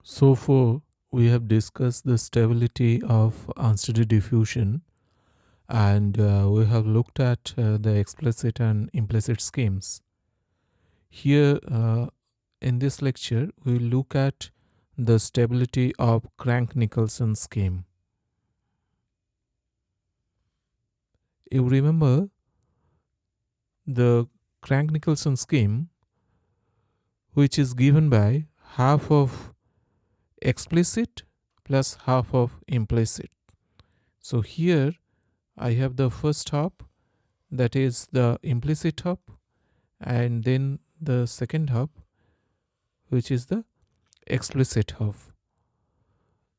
So far, we have discussed the stability of unsteady diffusion and we have looked at the explicit and implicit schemes. Here, in this lecture, we look at the stability of Crank-Nicholson scheme. You remember the Crank-Nicholson scheme, which is given by half of explicit plus half of implicit. So here I have the first hop, that is the implicit hop, and then the second hop, which is the explicit hop.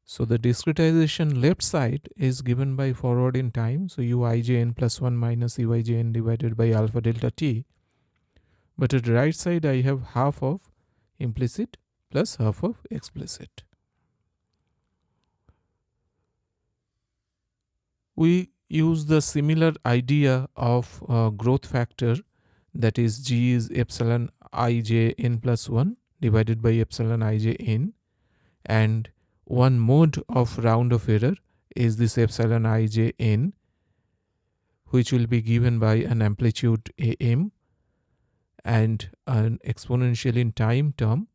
So the discretization left side is given by forward in time, so uijn plus 1 minus uijn divided by alpha delta t. But at the right side I have half of implicit plus half of explicit. We use the similar idea of growth factor, that is g is epsilon ij n plus 1 divided by epsilon ij n, and one mode of round of error is this epsilon ij n, which will be given by an amplitude am and an exponential in time term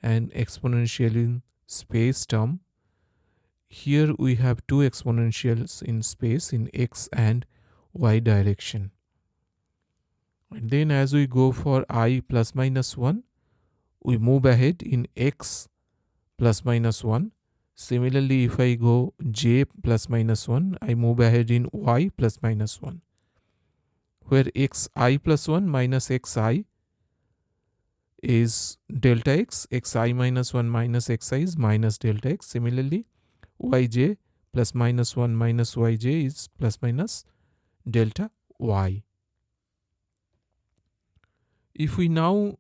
and exponential in space term. Here we have two exponentials in space in x and y direction. And then as we go for I plus minus 1, we move ahead in x plus minus 1. Similarly, if I go j plus minus 1, I move ahead in y plus minus 1, where xi plus 1 minus xi is delta x, xi minus 1 minus xi is minus delta x. Similarly, yj plus minus 1 minus yj is plus minus delta y. If we now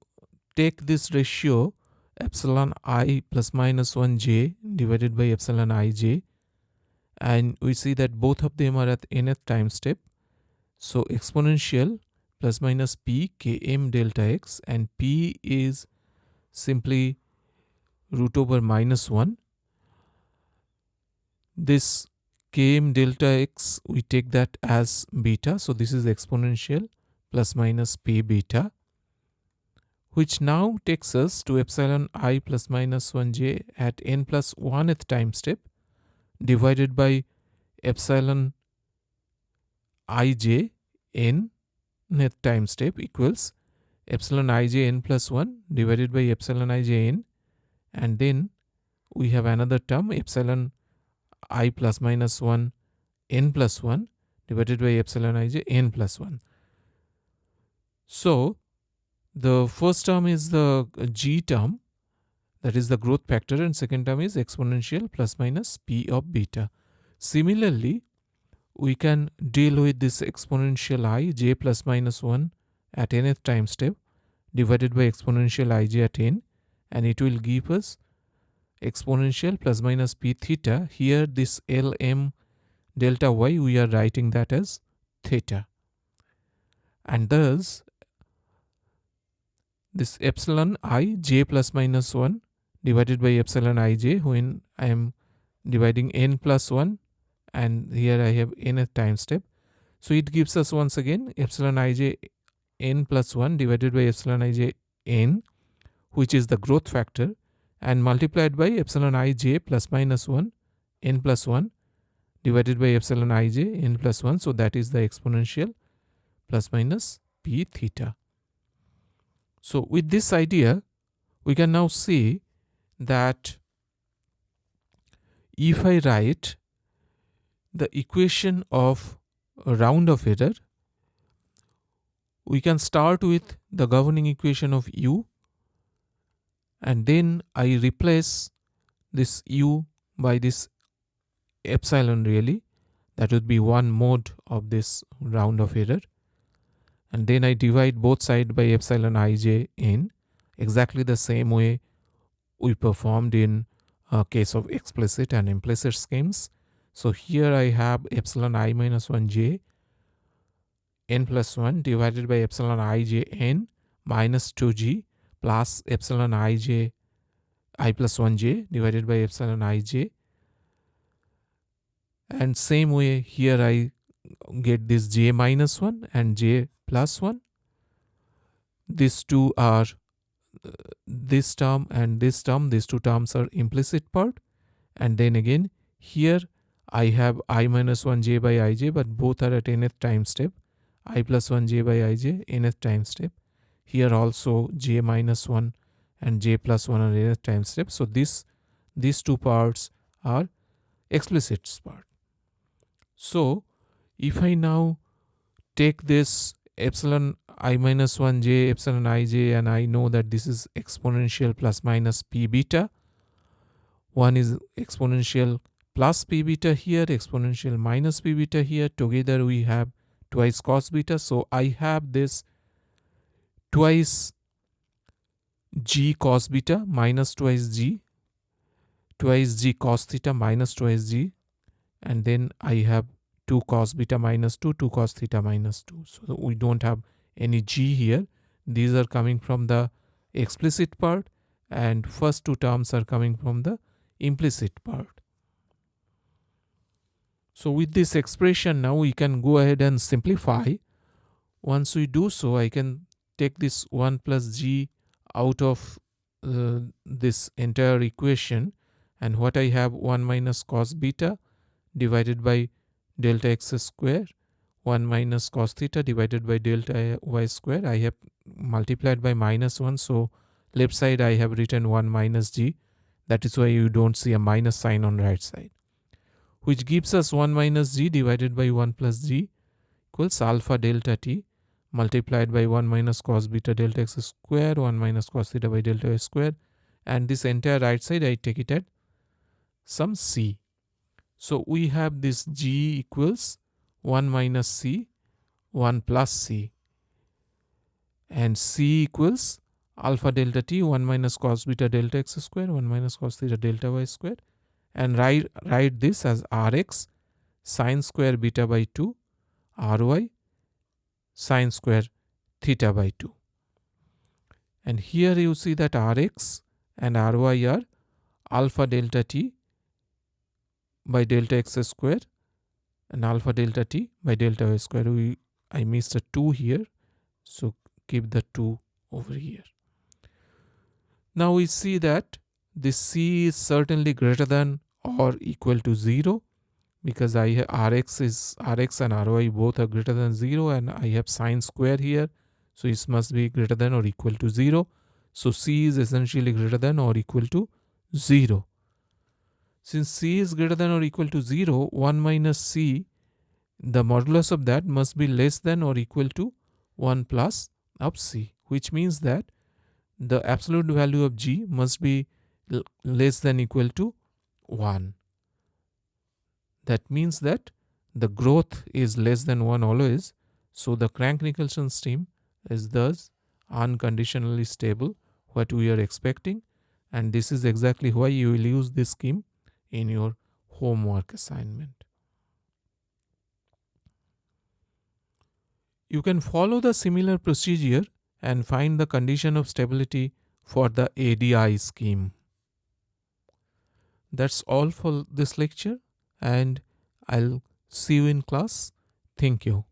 take this ratio epsilon I plus minus 1j divided by epsilon ij, and we see that both of them are at nth time step, so exponential plus minus p km delta x, and p is simply root over minus 1. This km delta x, we take that as beta, so this is exponential plus minus p beta, which now takes us to epsilon I plus minus 1j at n plus 1th time step divided by epsilon ij n nth time step equals epsilon ij n plus 1 divided by epsilon ij n, and then we have another term epsilon I plus minus 1 n plus 1 divided by epsilon ij n plus 1. So the first term is the g term, that is the growth factor, and second term is exponential plus minus p of beta. Similarly, we can deal with this exponential I j plus minus 1 at nth time step divided by exponential ij at n, and it will give us exponential plus minus p theta. Here this lm delta y, we are writing that as theta, and thus this epsilon I j plus minus 1 divided by epsilon ij, when I am dividing n plus 1, and here I have nth time step, so it gives us once again epsilon ij n plus 1 divided by epsilon ij n, which is the growth factor, and multiplied by epsilon ij plus minus 1 n plus 1 divided by epsilon ij n plus 1, so that is the exponential plus minus p theta. So with this idea, we can now see that if I write the equation of a round of error, we can start with the governing equation of u, and then I replace this u by this epsilon really, that would be one mode of this round of error, and then I divide both sides by epsilon ij n, exactly the same way we performed in case of explicit and implicit schemes. So here I have epsilon I minus 1j n plus 1 divided by epsilon ij n minus 2g plus epsilon ij I plus 1j divided by epsilon ij. And same way here I get this j minus 1 and j plus 1. These two are this term and this term, these two terms are implicit part. And then again here I have I minus 1 j by ij, but both are at nth time step. I plus 1 j by ij nth time step. Here also j minus 1 and j plus 1 are nth time step. So these two parts are explicit part. So if I now take this epsilon I minus 1 j epsilon ij, and I know that this is exponential plus minus p beta. One is exponential plus p beta here, exponential minus p beta here. Together we have twice cos beta. So I have this twice g cos beta minus twice g cos theta minus twice g, and then I have 2 cos beta minus 2, 2 cos theta minus 2. So we don't have any g here. These are coming from the explicit part, and first two terms are coming from the implicit part. So with this expression now we can go ahead and simplify. Once we do so, I can take this 1 plus g out of this entire equation, and what I have 1 minus cos beta divided by delta x square, 1 minus cos theta divided by delta y square. I have multiplied by minus 1, so left side I have written 1 minus g. That is why you don't see a minus sign on right side, which gives us 1 minus g divided by 1 plus g equals alpha delta t multiplied by 1 minus cos beta delta x square, 1 minus cos theta by delta y square, and this entire right side I take it at some c. So we have this g equals 1 minus c, 1 plus c, and c equals alpha delta t 1 minus cos beta delta x square, 1 minus cos theta delta y square, and write this as rx sine square beta by 2 ry sine square theta by 2. And here you see that rx and ry are alpha delta t by delta x square and alpha delta t by delta y square. I missed a 2 here, so keep the 2 over here. Now we see that this c is certainly greater than or equal to 0, because I have rx and ry both are greater than 0, and I have sine square here, so it must be greater than or equal to 0. So c is essentially greater than or equal to 0. Since c is greater than or equal to 0, 1 minus c, the modulus of that must be less than or equal to 1 plus of c, which means that the absolute value of g must be less than equal to 1. That means that the growth is less than 1 always. So the Crank-Nicolson stream is thus unconditionally stable, what we are expecting, and this is exactly why you will use this scheme in your homework assignment. You can follow the similar procedure and find the condition of stability for the ADI scheme. That's all for this lecture, and I'll see you in class. Thank you.